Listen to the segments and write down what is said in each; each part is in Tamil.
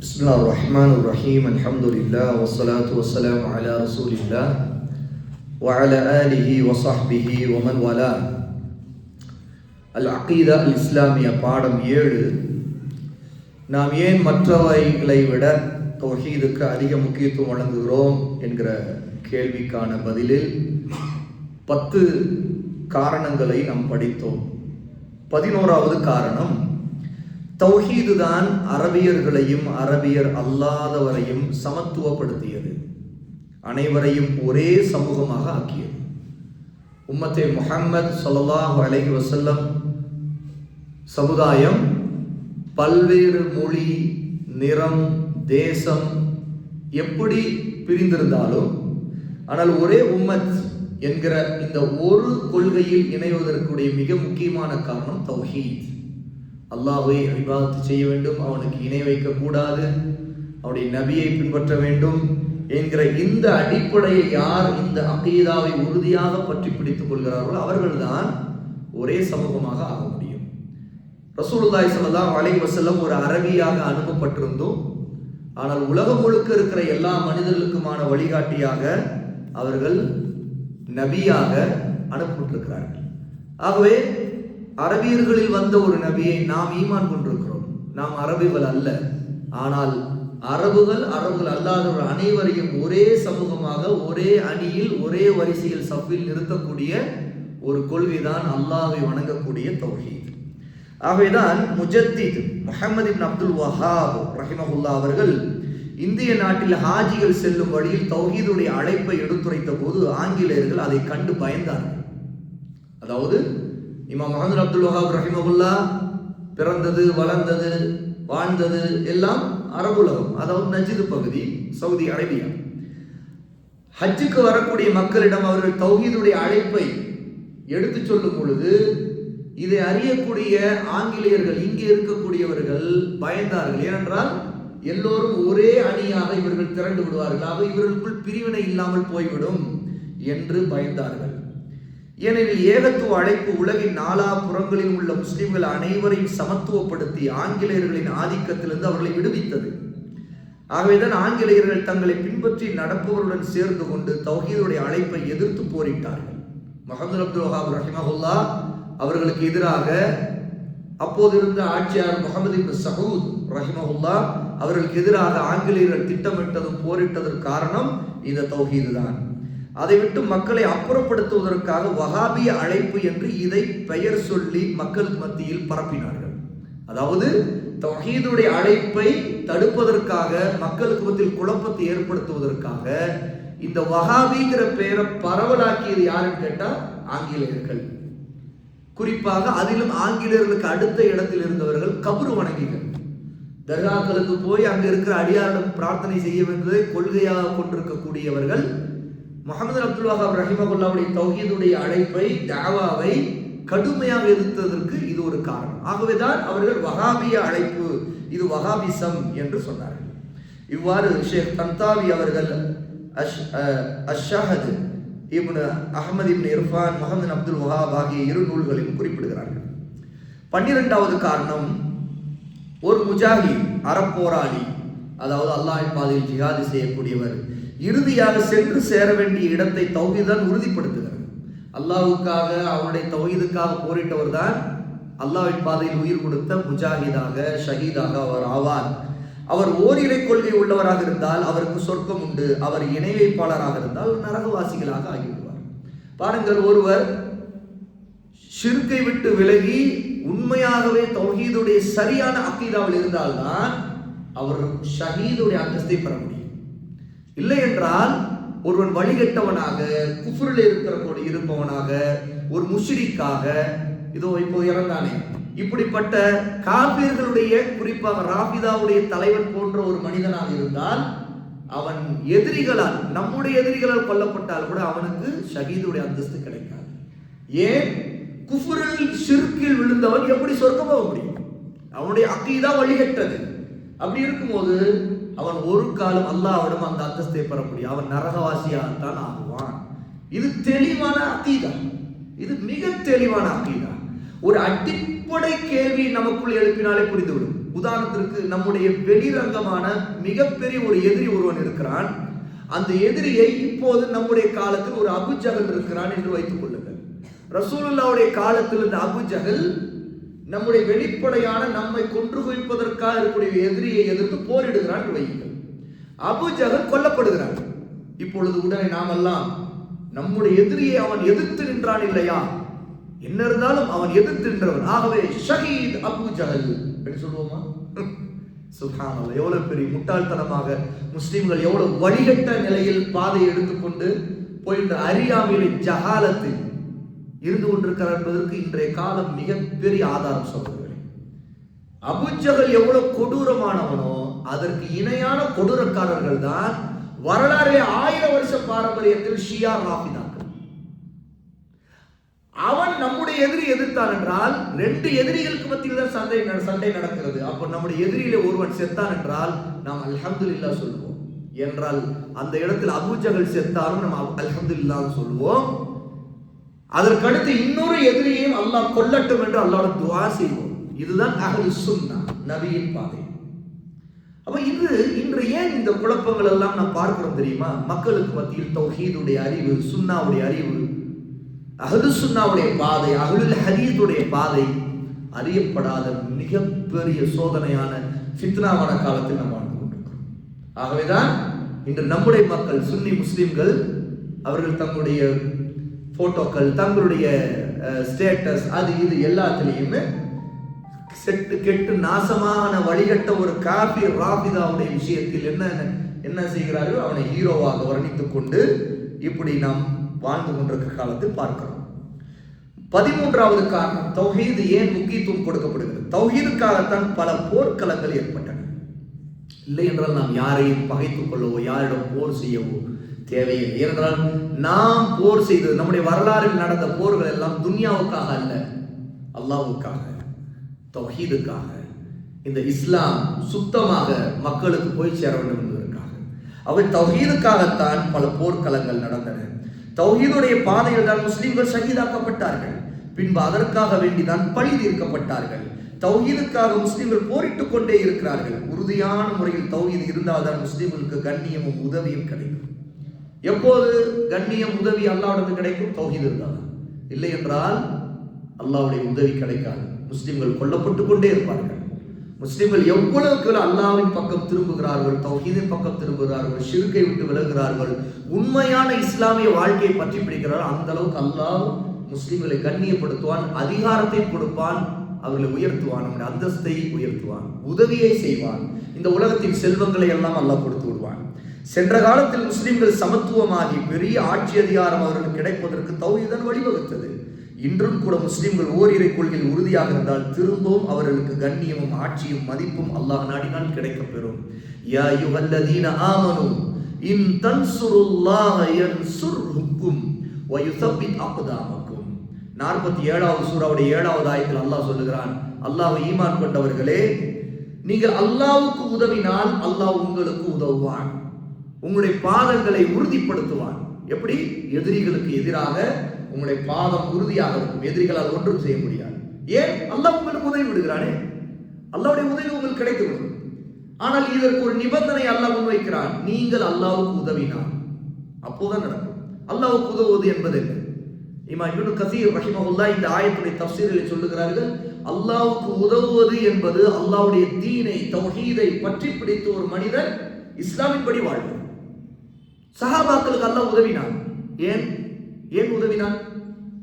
Bismillahirrahmanirrahim. Alhamdulillah wassalatu wassalamu ala rasulillah wa ala alihi wa sahbihi wa man wala. Al-Aqida al-Islamiyya பாடம் 7. நாம் ஏன் மற்றவைகளை விட தௌஹீதுக்கு அதிக முக்கியத்துவம் வழங்குகிறோம் என்கிற கேள்விக்கான பதிலில் 10 காரணங்களை நாம் படித்தோம். 11வது காரணம், தௌஹீது தான் அரபியர்களையும் அரபியர் அல்லாதவரையும் சமத்துவப்படுத்தியது, அனைவரையும் ஒரே சமூகமாக ஆக்கியது. உம்மத்தே முஹம்மது ஸல்லல்லாஹு அலைஹி வஸல்லம் சமுதாயம் பல்வேறு மொழி, நிறம், தேசம் எப்படி பிரிந்திருந்தாலும், ஆனால் ஒரே உம்மத் என்கிற இந்த ஒரு கொள்கையில் இணைவதற்குடைய மிக முக்கியமான காரணம் தௌஹீத். அல்லாஹ்வை இபாதத் செய்ய வேண்டும், அவனுக்கு இணை வைக்கக்கூடாது, அவனுடைய நபியை பின்பற்ற வேண்டும் என்கிற இந்த அடிப்படையை யார் இந்த அகீதாவை உறுதியாக பற்றி பிடித்துக் கொள்கிறார்களோ அவர்கள்தான் ஒரே சமூகமாக ஆக முடியும். ரசூலுல்லாஹி ஸல்லல்லாஹு அலைஹி வஸல்லம் ஒரு அரபியாக அனுப்பப்பட்டிருந்தோம், ஆனால் உலகம் முழுக்க இருக்கிற எல்லா மனிதர்களுக்குமான வழிகாட்டியாக அவர்கள் நபியாக அனுப்பப்பட்டிருக்கிறார்கள். ஆகவே அரபியர்களில் வந்த ஒரு நபியை நாம் ஈமான் கொண்டிருக்கிறோம். நாம் அரபிகள் அல்ல, ஆனால் அரபுகள் அல்லாதவர்கள் அனைவரையும் ஒரே சமூகமாக ஒரே அணியில் ஒரே வரிசையில் சஃபில் நிறுத்தக்கூடிய ஒரு கொள்கைதான் அல்லாஹ்வை வணங்கக்கூடிய தௌஹீத். ஆகவேதான் முஜத்தித் முஹம்மது இப்னு அப்துல் வஹாப் ரஹிமஹுல்லாஹ் அவர்கள் இந்திய நாட்டில் ஹாஜிகள் செல்லும் வழியில் தௌஹீதுடைய அழைப்பை எடுத்துரைத்த போது ஆங்கிலேயர்கள் அதை கண்டு பயந்தார்கள். அதாவது இமாம் முஹம்மது அப்துல் வஹாப் ரஹிமஹுல்லாஹ் பிறந்தது, வளர்ந்தது, வாழ்ந்தது எல்லாம் அரபுலகம், அதாவது நஜ்து பகுதி, சவுதி அரேபியா. ஹஜ்ஜுக்கு வரக்கூடிய மக்களிடம் அவர்கள் தௌஹீதுடைய அழைப்பை எடுத்து சொல்லும் பொழுது இதை அறியக்கூடிய ஆங்கிலேயர்கள், இங்கே இருக்கக்கூடியவர்கள் பயந்தார்கள். ஏனென்றால் எல்லோரும் ஒரே அணியாக இவர்கள் திரண்டு விடுவார்கள், ஆக இவர்களுக்குள் பிரிவினை இல்லாமல் போய்விடும் என்று பயந்தார்கள். ஏனெனில் ஏகத்துவ அழைப்பு உலகின் நாலா புறங்களில் உள்ள முஸ்லிம்கள் அனைவரையும் சமத்துவப்படுத்தி ஆங்கிலேயர்களின் ஆதிக்கத்திலிருந்து அவர்களை விடுவித்தது. ஆகவேதான் ஆங்கிலேயர்கள் தங்களை பின்பற்றி நடப்பவருடன் சேர்ந்து கொண்டு தௌஹீதுடைய அழைப்பை எதிர்த்து போரிட்டார்கள். முஹம்மது அப்துல் வஹாப் ரஹிமஹுல்லாஹ் அவர்களுக்கு எதிராக அப்போது இருந்த ஆட்சியாளர் முஹம்மது இப்னு சஊத் ரஹிமஹுல்லாஹ் அவர்களுக்கு எதிராக ஆங்கிலேயர்கள் திட்டமிட்டதும் போரிட்டதற்கு காரணம் இந்த தௌஹீது தான். அதை விட்டு மக்களை அப்புறப்படுத்துவதற்காக வஹாபிய அழைப்பு என்று இதை பெயர் சொல்லி மக்கள் மத்தியில் பரப்பினார்கள். அதாவது தௌஹீதுடைய அழைப்பை தடுப்பதற்காக, மக்களுக்கு மத்தியில் குழப்பத்தை ஏற்படுத்துவதற்காக இந்த வஹாபிங்கிற பெயரை பரவலாக்கியது யாருன்னு கேட்டா ஆங்கிலேயர்கள். குறிப்பாக அதிலும் ஆங்கிலேயர்களுக்கு அடுத்த இடத்தில் இருந்தவர்கள் கபரு வணங்கிகள். தர்காக்களுக்கு போய் அங்க இருக்கிற அடியாரிடம் பிரார்த்தனை செய்ய வேண்டியதை கொள்கையாக கொண்டிருக்கக்கூடியவர்கள் முஹம்மது அப்துல் வஹாப் ரஹிமஹுல்லாஹ்வுடைய தௌஹீதுடைய அழைப்பை, தஅவாவை கடுமையாக எதிர்த்ததற்கு இது ஒரு காரணம். ஆகவேதான் அவர்கள் வஹாபிய அழைப்பு, இது வஹாபிசம் என்று சொன்னார்கள். இவ்வாறு ஷேக் தன்தாவி அவர்கள் அஷ்ஷஹத் இப்னு அஹ்மத் இப்னு இர்ஃபான் முஹம்மது அப்துல் வஹாப் ஆகிய 2 நூல்களையும் குறிப்பிடுகிறார்கள். 12வது காரணம், ஒரு முஜாஹித், அறப்போராளி, அதாவது அல்லாஹ்வின் பாதையில் ஜிஹாது செய்யக்கூடியவர் இறுதியாக சென்று சேர வேண்டிய இடத்தை தௌஹீத் தான் உறுதிப்படுத்துகிறார். அல்லாஹ்வுக்காக, அவனுடைய தௌஹீதுக்காக போரிட்டவர் தான் அல்லாஹ்வின் பாதையில் உயிர் கொடுத்த முஜாஹிதாக, ஷஹீதாக அவர் ஆவார். அவர் ஓரிரை கொள்கை உள்ளவராக இருந்தால் அவருக்கு சொர்க்கம் உண்டு, அவர் இணை வைப்பாளராக இருந்தால் நரகவாசிகளாக ஆகிவிடுவார். பாருங்கள், ஒருவர் ஷிர்கை விட்டு விலகி உண்மையாகவே தௌஹீதுடைய சரியான அகீதாவில் இருந்தால்தான் அவர் ஷஹீதுடைய அந்தஸ்தை பெற முடியும். இல்லை என்றால் ஒருவன் வழிகட்டவனாக, குஃப்ரில் இருப்பவனாக, ஒரு முஷ்ரிக்காக, இதோ இப்போ இறந்தானே, இப்படிப்பட்ட காபிர்களுடைய, குறிப்பாக ராபிதாவுடைய தலைவன் போன்ற ஒரு மனிதனாக இருந்தால் அவன் எதிரிகளால், நம்முடைய எதிரிகளால் கொல்லப்பட்டால் கூட அவனுக்கு ஷஹீதுடைய அந்தஸ்து கிடைக்காது. ஏன்? குஃப்ரில் ஷிர்கில் விழுந்தவன் எப்படி சொர்க்கம் போக முடியும்? அவனுடைய அகீதா வழிகட்டது. அப்படி இருக்கும்போது அவன் ஒரு காலம் அல்லாஹ்விடம் அந்த அந்தஸ்தை பெற முடியும், அவன் நரகவாசியாகத்தான் ஆகுவான். இது தெளிவான அகீதா, இது மிக தெளிவான அகீதா. ஒரு அடிப்படை கேள்வி நமக்குள் எழுப்பினாலே புரிந்துவிடும். உதாரணத்திற்கு நம்முடைய வெளிரங்கமான மிகப்பெரிய ஒரு எதிரி ஒருவன் இருக்கிறான். அந்த எதிரியை இப்போது நம்முடைய காலத்தில் ஒரு அபூஜஹல் இருக்கிறான் என்று வைத்துக் கொள்ளுங்கள். ரசூலுல்லாஹ்வுடைய காலத்தில் இந்த அபூஜஹல் நம்முடைய வெளிப்படையான நம்மை கொன்று குவிப்பதற்காக இருக்கக்கூடிய எதிரியை எதிர்த்து போரிடுகிறான் என்று வையுங்கள். அபூஜஹல் கொல்லப்படுகிறான். இப்பொழுது உடனே நாமெல்லாம் நம்முடைய எதிரியை அவன் எதிர்த்து நின்றான் இல்லையா, என்ன இருந்தாலும் அவன் எதிர்த்து நின்றவன், ஆகவே ஷஹீத் அபூஜஹல் என்று சொல்லுவோமா? சுப்ஹானல்லாஹ், எவ்வளவு பெரிய முட்டாள்தனமாக முஸ்லிம்கள் எவ்வளவு வழிகட்ட நிலையில் பாதையை எடுத்துக்கொண்டு போயின்ற அறியாமையிலே ஜஹாலத்தில் இருந்து கொண்டிருக்கிறார் என்பதற்கு இன்றைய காலம் மிகப்பெரிய ஆதாரம் சொல்லுகிறேன். அபூஜஹல் எவ்வளவு கொடூரமானவனோ அதற்கு இணையான கொடூரக்காரர்கள் தான் வரலாறிலே 1000 வருஷ பாரம்பரியத்தில் ஷியா ராஃபிதாக்கள். அவன் நம்முடைய எதிரி எதிர்த்தான் என்றால் 2 எதிரிகளுக்கு மத்தியில் தான் சண்டை நடக்கிறது. அப்போ நம்முடைய எதிரியிலே ஒருவன் செத்தான் என்றால் நாம் அல்ஹம்துலில்லாஹ் சொல்லுவோம். என்றால் அந்த இடத்தில் அபூஜஹல் செத்தாலும் நாம் அல்ஹம்துலில்லாஹ் சொல்லுவோம். அதற்கடுத்து இன்னொரு எதிரியையும் அல்லாஹ் கொல்லட்டும் என்று அல்லாஹ்வோட துஆ செய்வோம். இதுதான் அஹ்லுஸ் சுன்னா, நபியின் பாதை. அப்ப இன்று ஏன் இந்த குழப்பங்கள் எல்லாம் நாம் பார்க்கிறோம் தெரியுமா? மக்களுக்கு மத்தியில் தௌஹீதுடைய அறிவு, சுன்னாவுடைய அறிவு, அஹ்லுஸ் சுன்னாவுடைய பாதை, அஹ்லுல் ஹதீஸுடைய பாதை அறியப்படாத மிகப்பெரிய சோதனையான ஃபித்னாவான காலத்தில் நாம் வாழ்ந்து கொண்டிருக்கிறோம். ஆகவேதான் இன்று நம்முடைய மக்கள் சுன்னி முஸ்லிம்கள் அவர்கள் தங்களுடைய போட்டோக்கள், தங்களுடைய ஸ்டேட்டஸ், அது இது எல்லாத்திலையுமே செட்டு கெட்டு நாசமான வழிகட்ட ஒரு காஃபிர் ராஃபிதாவுடைய விஷயத்தில் என்ன செய்கிறார்கள்? அவனை ஹீரோவாக வர்ணித்துக் கொண்டு இப்படி நாம் வாழ்ந்து கொண்டிருக்கிற காலத்தில் பார்க்கிறோம். 13வது காரணம், தௌஹீது ஏன் முக்கியத்துவம் கொடுக்கப்படுகிறது? தௌஹீதுக்காகத்தான் பல போர்க்களங்கள் ஏற்பட்டன. இல்லை என்றால் நாம் யாரையும் பகைத்துக் கொள்ளவோ யாரிடம் போர் செய்யவோ தேவையில்லை. ஏனென்றால் நாம் போர் செய்தது, நம்முடைய வரலாறில் நடந்த போர்கள் எல்லாம் துன்யாவுக்காக அல்ல, அல்லாஹ்வுக்காக, தௌஹீதுக்காக, இந்த இஸ்லாம் சுத்தமாக மக்களுக்கு போய் சேர வேண்டும் என்பதற்காக. அவை தௌஹீதுக்காகத்தான் பல போர்க்களங்கள் நடந்தன. தௌஹீதுடைய பாதையில் தான் முஸ்லிம்கள் ஷஹீதாக்கப்பட்டார்கள். பின்பு அதற்காக வேண்டிதான் பழி தீர்க்கப்பட்டார்கள். தௌஹீதுக்காக முஸ்லிம்கள் போரிட்டுக் கொண்டே இருக்கிறார்கள். உறுதியான முறையில் தௌஹீது இருந்தால்தான் முஸ்லிம்களுக்கு கண்ணியமும் உதவியும் கிடைக்கும். எப்போது கண்ணியம் உதவி அல்லாஹ்விடம் கிடைக்கும்? தௌஹீது இருந்தால். இல்லை என்றால் அல்லாஹ்வுடைய உதவி கிடைக்காது. முஸ்லிம்கள் கொல்லப்பட்டு கொண்டே இருப்பார்கள். முஸ்லிம்கள் எவ்வளவுக்கு அல்லாஹ்வின் பக்கம் திரும்புகிறார்கள், தௌஹீதின் பக்கம் திரும்புகிறார்கள், ஷிர்கை விட்டு விலகுகிறார்கள், உண்மையான இஸ்லாமிய வாழ்க்கையை பற்றி பிடிக்கிறார்கள், அந்த அளவுக்கு அல்லாஹ் முஸ்லிம்களை கண்ணியப்படுத்துவான், அதிகாரத்தை கொடுப்பான், அவர்களை உயர்த்துவான், நம்முடைய அந்தஸ்தை உயர்த்துவான், உதவியை செய்வான். இந்த உலகத்தின் செல்வங்களை எல்லாம் அல்லாஹ் கொடுத்து விடுவான். சென்ற காலத்தில் முஸ்லிம்கள் சமத்துவமாகி பெரிய ஆட்சி அதிகாரம் அவர்களுக்கு கிடைப்பதற்கு தௌஹீதான் வழிவகுத்தது. இன்றும் கூட முஸ்லிம்கள் ஓரிரை கொள்கையில் உறுதியாக இருந்தால் திரும்பவும் அவர்களுக்கு கண்ணியமும் ஆட்சியும் மதிப்பும் அல்லாஹ் நாடினால் கிடைக்கப் பெறும். யா அய்யுஹல்லதீன ஆமனூ இன் தன்சுருல்லாஹ யன்சுர்ஹுக்கும் வ யுஸப்பித் அக்தாமக்கும். 47வது சூராவுடைய 7வது ஆயத்தில் அல்லாஹ் சொல்லுகிறான், அல்லாஹ்வை ஈமான் கொண்டவர்களே, நீங்கள் அல்லாஹ்வுக்கு உதவினால் அல்லாஹ் உங்களுக்கு உதவுவான், உங்களுடைய பாதங்களை உறுதிப்படுத்துவான். எப்படி? எதிரிகளுக்கு எதிராக உங்களுடைய பாதம் உறுதியாக இருக்கும், எதிரிகளால் ஒன்றும் செய்ய முடியாது. ஏன்? அல்லாஹ் உங்களுக்கு உதவி விடுகிறானே, அல்லாஹ்வுடைய உதவி உங்களுக்கு கிடைத்துவிடும். ஆனால் இதற்கு ஒரு நிபந்தனை அல்லாஹ் முன்வைக்கிறான், நீங்கள் அல்லாஹ்வுக்கு உதவினால் அப்போதான் நடக்கும். அல்லாஹ்வுக்கு உதவுவது என்பது என்ன? இமாம் இப்னு கஸீர் ரஹிமஹுல்லாஹ் இந்த ஆயத்துடைய தஃப்சீரில் சொல்லுகிறார்கள், அல்லாஹ்வுக்கு உதவுவது என்பது அல்லாஹ்வுடைய தீனை, தௌஹீதை பற்றி பிடித்த ஒரு மனிதன் இஸ்லாமின் படி வாழ்வது. சஹாபாக்களுக்கு அல்லாஹ் உதவினான். ஏன் உதவினான்?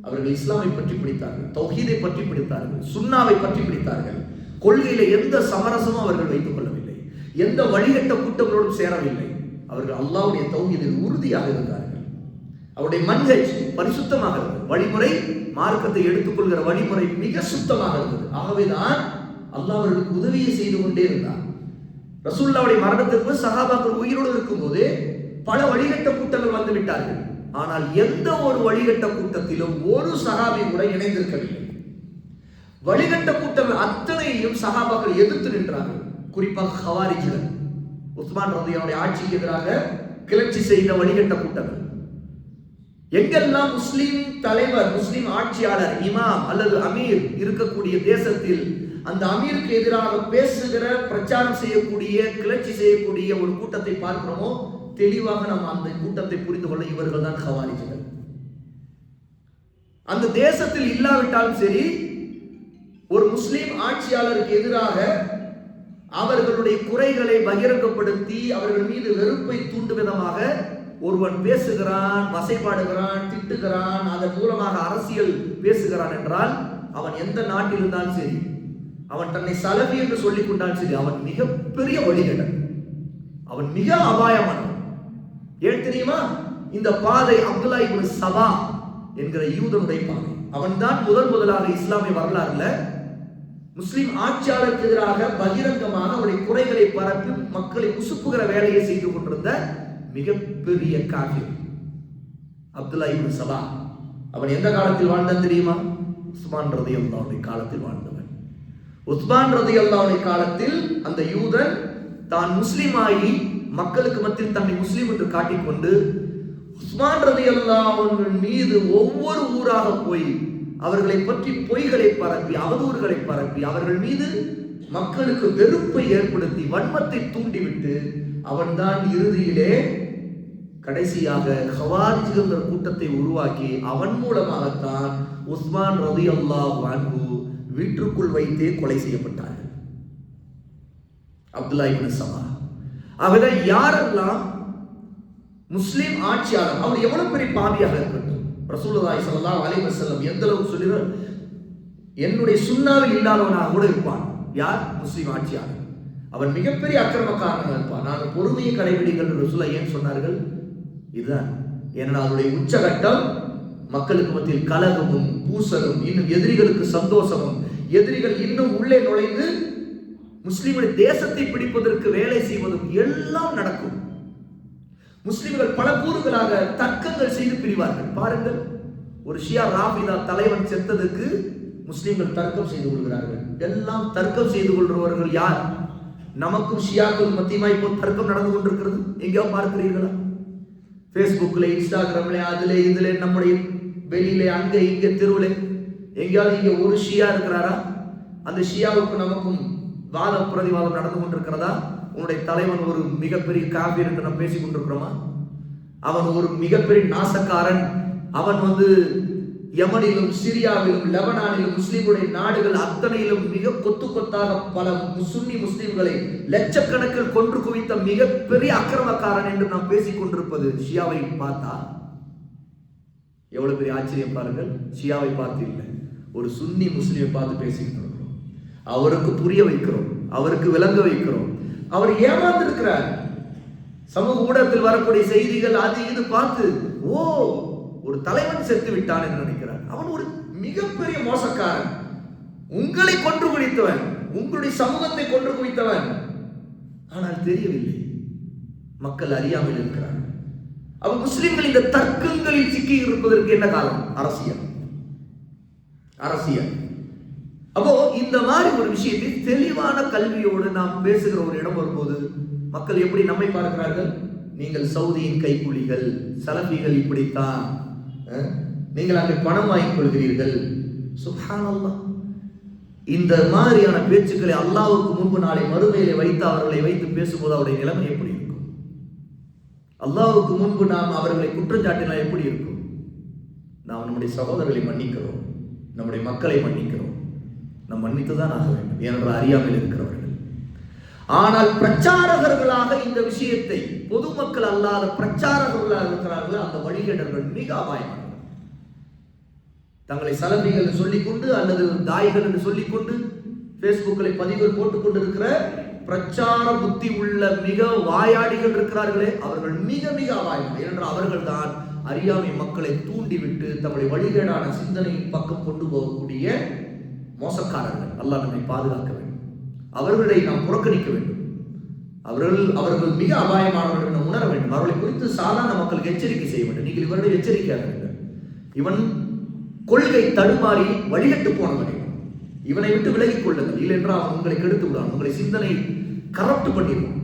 அவர்கள் இஸ்லாமை பற்றி பிடித்தார்கள், தௌஹீதை பற்றி பிடித்தார்கள், சுன்னாவை பற்றி பிடித்தார்கள். கொள்கையில எந்த சமரசமும் அவர்கள் வைத்துக் கொள்ளவில்லை, எந்த வழிகட்ட கூட்டங்களோடும் சேரவில்லை. அவர்கள் அல்லாஹ்வுடைய தௌஹீதில் உறுதியாக இருந்தார்கள். அவருடைய மன்ஹஜ் பரிசுத்தமாக இருந்தது, வழிமுறை, மார்க்கத்தை எடுத்துக்கொள்கிற வழிமுறை மிக சுத்தமாக இருந்தது. ஆகவேதான் அல்லாஹ் அவர்களுக்கு உதவியை செய்து கொண்டே இருந்தார். ரசூலுல்லாஹ்வுடைய மரணத்திற்கு சஹாபாக்கள் உயிரோடு இருக்கும்போது பல வழிகட்ட கூட்டங்கள் வந்து விட்டார்கள். ஆனால் எந்த ஒரு வழிகட்ட கூட்டத்திலும் ஒரு சஹாபி கூட இணைந்திருக்கவில்லை. வழிகட்ட கூட்டங்கள் அத்தனையும் சஹாபாக்கள் எதிர்த்து நின்றார்கள். குறிப்பாக ஹவாரிஜிகள், உஸ்மான் ரலியல்லாஹு ஆட்சிக்கு எதிராக கிளர்ச்சி செய்த வழிகட்ட கூட்டங்கள். எங்கெல்லாம் முஸ்லிம் தலைவர், முஸ்லிம் ஆட்சியாளர், இமாம் அல்லது அமீர் இருக்கக்கூடிய தேசத்தில் அந்த அமீருக்கு எதிராக பேசுகிற, பிரச்சாரம் செய்யக்கூடிய, கிளர்ச்சி செய்யக்கூடிய ஒரு கூட்டத்தை பார்க்கிறோமோ, தெளிவாக நாம் அந்த கூட்டத்தை புரிந்து கொள்ள இவர்கள் தான் ஹவாரிஜிகள். அந்த தேசத்தில் இல்லாவிட்டாலும் சரி, ஒரு முஸ்லிம் ஆட்சியாளருக்கு எதிராக அவர்களுடைய குறைகளை பகிரங்கப்படுத்தி அவர்கள் மீது வெறுப்பை தூண்டும் விதமாக ஒருவன் பேசுகிறான், வசைபாடுகிறான், திட்டுகிறான், அதன் மூலமாக அரசியல் பேசுகிறான் என்றால் அவன் எந்த நாட்டில் இருந்தாலும் சரி, அவன் தன்னை சலபி என்று சொல்லிக் கொண்டாலும் சரி, அவன் மிகப்பெரிய வழிகேடன், அவன் மிக அபாயமானவன். ஏன் தெரியுமா? இந்த பாதை அப்துல்லா இப்னு சபா என்கிற யூதனுடைய பாதை. அவன் தான் முதலாக இஸ்லாமிய வரலாறுல முஸ்லிம் ஆட்சியாளருக்கு எதிராக பகிரங்கமாக அவருடைய குறைகளை பரப்பி மக்களை உசுப்புகிற வேலையை செய்து கொண்டிருந்த மிகப்பெரிய காஃபிர் அப்துல்லா இப்னு சபா. அவன் எந்த காலத்தில் வாழ்ந்தான் தெரியுமா? உஸ்மான் ரலியல்லாஹுடைய காலத்தில் வாழ்ந்தவன். உஸ்மான் ரலியல்லாஹுடைய காலத்தில் அந்த யூதன் தான் முஸ்லிமாகி மக்களுக்கு மத்தியில் தன்னை முஸ்லிம் என்று காட்டிக்கொண்டு உஸ்மான் ரலியல்லாஹு மீது ஒவ்வொரு ஊராக போய் அவர்களை பற்றி பொய்களை பரப்பி, அவதூறுகளை பரப்பி, அவர்கள் மீது மக்களுக்கு வெறுப்பை ஏற்படுத்தி வன்மத்தை தூண்டிவிட்டு அவன்தான் இறுதியிலே கடைசியாக ஹவாரிஜ்ங்கிற கூட்டத்தை உருவாக்கி அவன் மூலமாகத்தான் உஸ்மான் ரலியல்லாஹு அன்ஹு வீட்டுக்குள் வைத்தே கொலை செய்யப்பட்டார்கள். அப்துல்லா இப்னு சபா. ஆகவே யாரெல்லாம் முஸ்லிம் ஆட்சியாளர், அவர் எவ்வளவு பெரிய பாவியாக இருக்கட்டும், ரசூலுல்லாஹி ஸல்லல்லாஹு அலைஹி வஸல்லம் எந்த அளவுக்கு சொல்லினார், என்னுடைய சுன்னாவில் இல்லாதவனாக கூட இருப்பான். யார்? முஸ்லிம் ஆட்சியாளர். அவன் மிகப்பெரிய அக்கிரமக்காரனாக இருப்பான். நான் பொறுமையை கடைபிடிங்கள் ரசூலுல்லாஹ் ஏன் சொன்னார்கள்? இதுதான். ஏன்னா அதனுடைய உச்சகட்டம் மக்களுக்கு மத்தியில் கலகமும் பூசலும், இன்னும் எதிரிகளுக்கு சந்தோஷமும், எதிரிகள் இன்னும் உள்ளே நுழைந்து முஸ்லிமுடைய தேசத்தை பிடிப்பதற்கு வேலை செய்வதும் எல்லாம் நடக்கும். முஸ்லிம்கள் பல கூறுகளாக தர்க்கங்கள் செய்து பிரிவார்கள். பாருங்கள், ஒரு ஷியா ராபிதா தலைவன் செத்ததுக்கு முஸ்லிம்கள் தர்க்கம் செய்து கொள்கிறார்கள். எல்லாம் தர்க்கம் செய்து கொள்றவர்கள் யார்? நமக்கும் ஷியாக்கள் மத்தியமா இப்போ தர்க்கம் நடந்து கொண்டிருக்கிறது. எங்கேயோ பார்க்கிறீர்களா? ஃபேஸ்புக்கில், இன்ஸ்டாகிராம்ல, அதுல இதுல, நம்முடைய வெளியில, அங்க இங்க தெருவில் எங்கேயாவது இங்க ஒரு ஷியா இருக்கிறாரா? அந்த ஷியாவுக்கு நமக்கும் வாத பிரதிவாதம் நடந்து கொண்டிருக்கிறதா? உன்னுடைய தலைவன் ஒரு மிகப்பெரிய காபீர் என்று நாம் பேசிக் கொண்டிருக்கிறோமா? அவன் ஒரு மிகப்பெரிய நாசக்காரன். அவன் யமனிலும், சிரியாவிலும், லெபனானிலும், முஸ்லிம்களுடைய நாடுகள் அத்தனையிலும் மிக கொத்து கொத்தாக பல சுன்னி முஸ்லிம்களை லட்சக்கணக்கில் கொன்று குவித்த மிகப்பெரிய அக்கிரமக்காரன் என்று நாம் பேசிக் கொண்டிருப்பது ஷியாவை பார்த்தா எவ்வளவு பெரிய ஆச்சரியம் பாருங்கள். ஷியாவை பார்த்து இல்லை, ஒரு சுன்னி முஸ்லிமை பார்த்து பேசிக்கிட்டு இருக்கிறோம். அவருக்கு புரிய வைக்கிறோம், அவருக்கு விளங்க வைக்கிறோம். அவர் ஏமாந்திருக்கிறார். சமூக ஊடகத்தில் வரக்கூடிய செய்திகள் அது இது பார்த்து, ஓ, ஒரு தலைவன் செத்து விட்டான் என்று நினைக்கிறார். அவன் ஒரு மிகப்பெரிய மோசக்காரன், உங்களை கொன்று குவித்தவன், உங்களுடைய சமூகத்தை கொன்று குவித்தவன். ஆனால் தெரியவில்லை, மக்கள் அறியாமல் இருக்கிறார்கள். அவர் முஸ்லிம்கள் இந்த தர்க்கங்களில் சிக்கி இருப்பதற்கு என்ன காரணம்? அரசியல். அரசியல். அப்போ இந்த மாதிரி ஒரு விஷயத்தை தெளிவான கல்வியோடு நாம் பேசுகிற ஒரு இடம் வரும்போது மக்கள் எப்படி நம்மை பார்க்கிறார்கள்? நீங்கள் சவுதியின் கைக்கூலிகள், சலபிகள், இப்படித்தான் நீங்கள் அங்கே பணம் வாங்கிக் கொள்கிறீர்கள். சுப்ஹானல்லாஹ். இந்த மாதிரியான பேச்சுக்களை அல்லாஹ்வுக்கு முன்பு நாளை மறுமையிலே வைத்து அவர்களை வைத்து பேசும்போது அவருடைய நிலைமை எப்படி இருக்கும்? அல்லாஹ்வுக்கு முன்பு நாம் அவர்களை குற்றஞ்சாட்டினால் எப்படி இருக்கும்? நாம் நம்முடைய சகோதரர்களை மன்னிக்கிறோம், நம்முடைய மக்களை மன்னிக்கிறோம். நாம் மன்னித்துதான் ஆக வேண்டும், ஏனென்றால் அறியாமல் இருக்கிறவர்கள். ஆனால் பிரச்சாரகர்களாக இந்த விஷயத்தை, பொதுமக்கள் அல்லாத பிரச்சாரகர்களாக இருக்கிறார்கள், அந்த வழிகேடர்கள் மிக அபாயமானவர்கள். தங்களை சலபிகள் சொல்லிக்கொண்டு அல்லது தாய்கள் என்று சொல்லிக்கொண்டு பேஸ்புக்கில் பதிவுகள் போட்டுக் கொண்டிருக்கிற பிரச்சார புத்தி உள்ள மிக வாயாடிகள் இருக்கிறார்களே, அவர்கள் மிக மிக அபாயம். ஏனென்றால் அவர்கள் தான் அறியாமை மக்களை தூண்டிவிட்டு தங்களுடைய வழிகேடான சிந்தனையின் பக்கம் கொண்டு போகக்கூடிய மோசக்காரர்கள். அல்லாஹ் நம்மை பாதுகாக்க வேண்டும். அவர்களை நாம் புறக்கணிக்க வேண்டும். அவர்கள் மிக அபாயமானவர்கள் என்று உணர வேண்டும். அவர்களை குறித்து சாதாரண மக்களுக்கு எச்சரிக்கை செய்ய வேண்டும். நீங்கள் இவர்களை எச்சரிக்கையாக இருங்கள். இவன் கொள்கை தடுமாறி வழிகட்டு போனவன், இவனை விட்டு விலகிக் கொள்ளுங்கள். இல்லை என்றால் அவன் உங்களை கெடுத்து விடுவான், உங்களை சிந்தனை கரப்ட் பண்ணிடுவான்,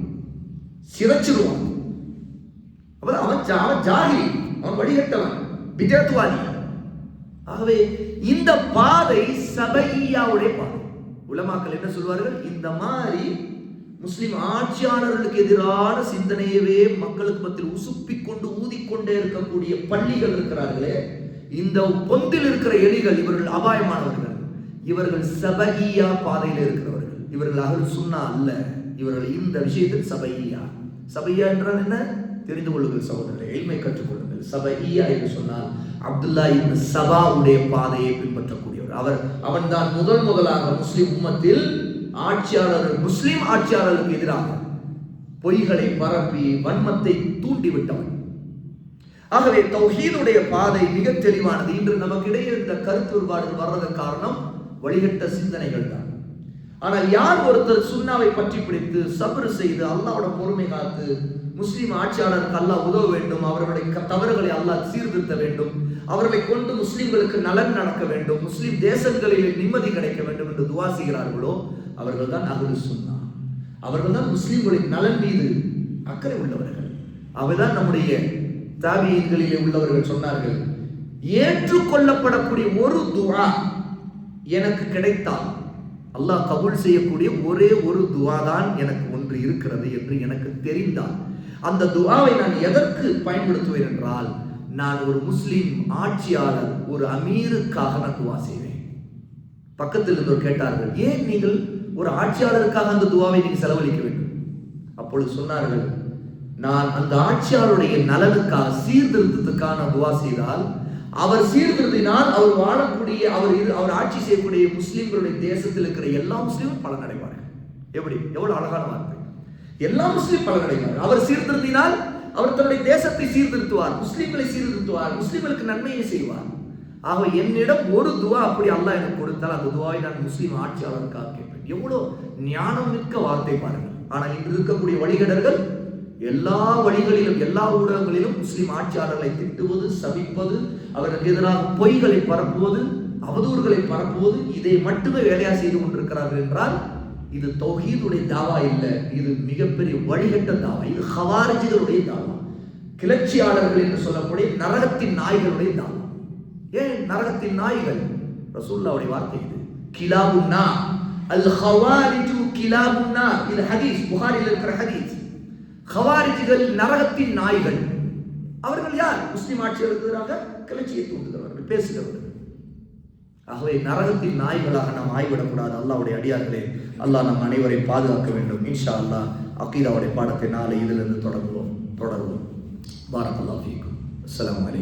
சிதைச்சிடுவான். அவன் ஜாகிரி, அவன் வழிகட்டவன், விஜயத்துவாதி. ஆகவே இந்த பாதை சபையாவுடைய பாதை. உலமாக்கள் என்ன சொல்வார்கள், இந்த மாதிரி முஸ்லிம் ஆட்சியாளர்களுக்கு எதிரான சிந்தனையவே மக்களுக்கு மத்தியில் உசுப்பிக் கொண்டு ஊதிக்கொண்டே இருக்கக்கூடிய பள்ளிகள் இருக்கிறார்களே, இந்த பொந்தில் இருக்கிற எலிகள் இவர்கள் அபாயமானவர்கள். இவர்கள் சபையா பாதையில் இருக்கிறவர்கள். இவர்கள் அஹ்லுஸ் சுன்னா அல்ல. இவர்கள் இந்த விஷயத்தில் சபையா. சபையா என்றால் என்ன தெரிந்து கொள்ளுங்கள் சகோதரர்களே, எளிமை கற்றுக்கொள்ளுங்கள். சபையா என்று சொன்னால் அப்துல்லா இப்னு சபாவுடைய பாதையை பின்பற்றக்கூடியவர். அவன்தான் முதலாக முஸ்லிம் உம்மத்தில் ஆட்சியாளர்கள், முஸ்லிம் ஆட்சியாளர்களுக்கு எதிராக பொய்களை பரப்பி வன்மத்தை தூண்டிவிட்டவன். ஆகவே தௌஹீதுடைய பாதை மிக தெளிவானது. இன்று நமக்கிடையே இந்த கருத்து வேறுபாடுகள் வர்றதற்கு காரணம் வழிகட்ட சிந்தனைகள் தான். ஆனால் யார் ஒருத்தர் சுன்னாவை பற்றி பிடித்து சப்ர் செய்து அல்லாஹ்வோட பொறுமை காத்து முஸ்லிம் ஆட்சியாளருக்கு அல்லாஹ் உதவ வேண்டும், அவர்களுடைய தவறுகளை அல்லாஹ் சீர்திருத்த வேண்டும், அவர்களை கொண்டு முஸ்லிம்களுக்கு நலன் நடக்க வேண்டும், முஸ்லிம் தேசங்களிலே நிம்மதி கிடைக்க வேண்டும் என்று துவா செய்கிறார்களோ அவர்கள் தான் அஹ்லுஸ் சுன்னா. அவர்கள் தான் முஸ்லிம்களின் நலன் மீது அக்கறை உள்ளவர்கள். அவர்தான் நம்முடைய தாபியீன்களிலே உள்ளவர்கள் சொன்னார்கள், ஏற்றுக்கொள்ளப்படக்கூடிய ஒரு துஆ எனக்கு கிடைத்தால் அல்லாஹ் கபூல் செய்யக்கூடிய ஒரே ஒரு துஆ தான் எனக்கு ஒன்று இருக்கிறது என்று எனக்கு தெரிந்தால் அந்த துஆவை நான் எதற்கு பயன்படுத்துவேன் என்றால், நான் ஒரு முஸ்லிம் ஆட்சியாளர், ஒரு அமீருக்காக நான் துஆ செய்வேன். பக்கத்தில் இருந்தோர் கேட்டார்கள், ஏன் நீங்கள் ஒரு ஆட்சியாளருக்காக அந்த துஆவை நீங்கள் செலவழிக்க வேண்டும்? அப்பொழுது சொன்னார்கள், நான் அந்த ஆட்சியாளருடைய நலனுக்காக சீர்திருத்தத்துக்கான துஆ செய்தால், அவர் சீர்திருத்தினால் அவர் வாழக்கூடிய அவர் ஆட்சி செய்யக்கூடிய முஸ்லிம்களுடைய தேசத்தில் இருக்கிற எல்லா முஸ்லிமும் பலனடைவார்கள். எப்படி, எவ்வளவு அழகான வார்த்தை! எல்லா முஸ்லிம் பலனடைவார்கள். அவர் சீர்திருத்தினால் அவர் தன்னுடைய தேசத்தை சீர்திருத்துவார், முஸ்லிம்களை சீர்திருத்துவார், முஸ்லிம்களுக்கு நன்மையை செய்வார். ஆக என்னிடம் ஒரு துவா அப்படி அல்லாஹ் எனக்கு கொடுத்தால் அந்த துவாவை நான் முஸ்லிம் ஆட்சியாளருக்காக கேட்பேன். எவ்வளவு ஞானம் மிக்க வார்த்தை பாருங்கள். ஆனால் இன்று இருக்கக்கூடிய வழிகடர்கள் எல்லா வழிகளிலும் எல்லா ஊடகங்களிலும் முஸ்லிம் ஆட்சியாளர்களை திட்டுவது, சபிப்பது, அவர்களுக்கு எதிராக பொய்களை பரப்புவது, அவதூறுகளை பரப்புவது, இதை மட்டுமே வேலையா செய்து கொண்டிருக்கிறார்கள் என்றால் இது தௌஹீதுடைய தாவா இல்லை, இது மிகப்பெரிய வழிகட்ட தாவா. இது ஹவாரிஜிகளுடைய தாவா, கிளர்ச்சியாளர்கள் என்று சொல்லக்கூடிய நரகத்தின் நாய்களுடைய தாவா. ஏன் நரகத்தின் நாய்கள்? ரசூலுல்லாஹ்வுடைய வார்த்தை இது. கிலாபுன்னா அல் ஹவாரிஜு கிலாபுன்னா. இது ஹதீஸ், புகாரியில் இருக்கிற ஹதீஸ். ஹவாரிஜிகள் நரகத்தின் நாய்கள். அவர்கள் யார்? முஸ்லிம் ஆட்சியாளருக்கு எதிராக கிளர்ச்சியை தூண்டுகிறவர்கள், பேசுகிறவர்கள். ஆகவே நரகத்தின் நாய்களாக நாம் ஆய்விடக்கூடாது. அல்லாஹ்வுடைய அடியார்களே, அல்லாஹ் நம் அனைவரை பாதுகாக்க வேண்டும். இன்ஷா அல்லாஹ் அகீதாவுடைய பாடத்தை நாளை இதிலிருந்து தொடருவோம். பாரக்கல்லாஹு ஃபீக்கும். அஸ்ஸலாமு அலைக்கும்.